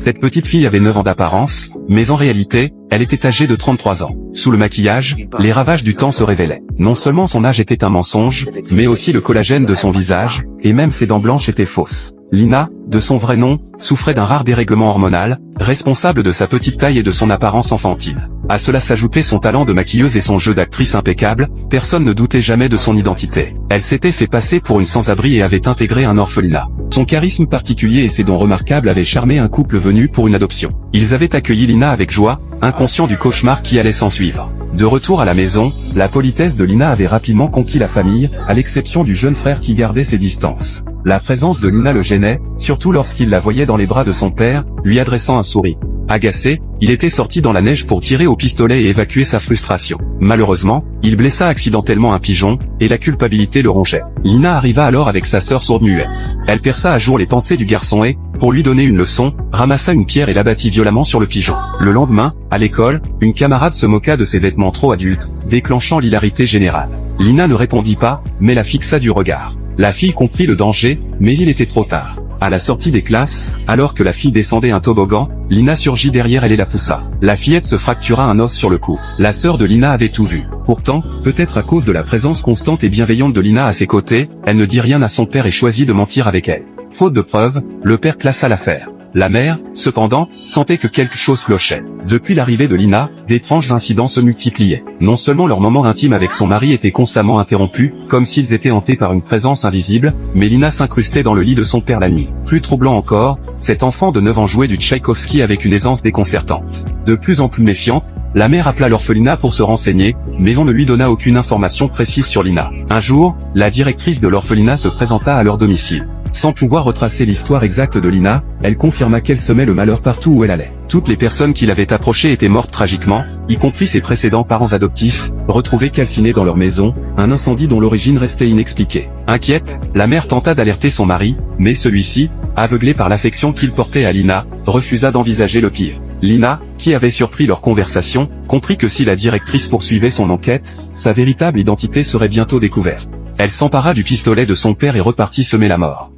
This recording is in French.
Cette petite fille avait 9 ans d'apparence, mais en réalité, elle était âgée de 33 ans. Sous le maquillage, les ravages du temps se révélaient. Non seulement son âge était un mensonge, mais aussi le collagène de son visage, et même ses dents blanches étaient fausses. Lina, de son vrai nom, souffrait d'un rare dérèglement hormonal, responsable de sa petite taille et de son apparence enfantine. À cela s'ajoutait son talent de maquilleuse et son jeu d'actrice impeccable, personne ne doutait jamais de son identité. Elle s'était fait passer pour une sans-abri et avait intégré un orphelinat. Son charisme particulier et ses dons remarquables avaient charmé un couple venu pour une adoption. Ils avaient accueilli Lina avec joie, inconscients du cauchemar qui allait s'ensuivre. De retour à la maison, la politesse de Lina avait rapidement conquis la famille, à l'exception du jeune frère qui gardait ses distances. La présence de Lina le gênait, surtout lorsqu'il la voyait dans les bras de son père, lui adressant un sourire. Agacé, il était sorti dans la neige pour tirer au pistolet et évacuer sa frustration. Malheureusement, il blessa accidentellement un pigeon, et la culpabilité le rongeait. Lina arriva alors avec sa sœur sourde-muette. Elle perça à jour les pensées du garçon et, pour lui donner une leçon, ramassa une pierre et l'abattit violemment sur le pigeon. Le lendemain, à l'école, une camarade se moqua de ses vêtements trop adultes, déclenchant l'hilarité générale. Lina ne répondit pas, mais la fixa du regard. La fille comprit le danger, mais il était trop tard. À la sortie des classes, alors que la fille descendait un toboggan, Lina surgit derrière elle et la poussa. La fillette se fractura un os sur le cou. La sœur de Lina avait tout vu. Pourtant, peut-être à cause de la présence constante et bienveillante de Lina à ses côtés, elle ne dit rien à son père et choisit de mentir avec elle. Faute de preuves, le père classa l'affaire. La mère, cependant, sentait que quelque chose clochait. Depuis l'arrivée de Lina, d'étranges incidents se multipliaient. Non seulement leurs moments intimes avec son mari étaient constamment interrompus, comme s'ils étaient hantés par une présence invisible, mais Lina s'incrustait dans le lit de son père la nuit. Plus troublant encore, cet enfant de 9 ans jouait du Tchaïkovski avec une aisance déconcertante. De plus en plus méfiante, la mère appela l'orphelinat pour se renseigner, mais on ne lui donna aucune information précise sur Lina. Un jour, la directrice de l'orphelinat se présenta à leur domicile. Sans pouvoir retracer l'histoire exacte de Lina, elle confirma qu'elle semait le malheur partout où elle allait. Toutes les personnes qui l'avaient approchée étaient mortes tragiquement, y compris ses précédents parents adoptifs, retrouvés calcinés dans leur maison, un incendie dont l'origine restait inexpliquée. Inquiète, la mère tenta d'alerter son mari, mais celui-ci, aveuglé par l'affection qu'il portait à Lina, refusa d'envisager le pire. Lina, qui avait surpris leur conversation, comprit que si la directrice poursuivait son enquête, sa véritable identité serait bientôt découverte. Elle s'empara du pistolet de son père et repartit semer la mort.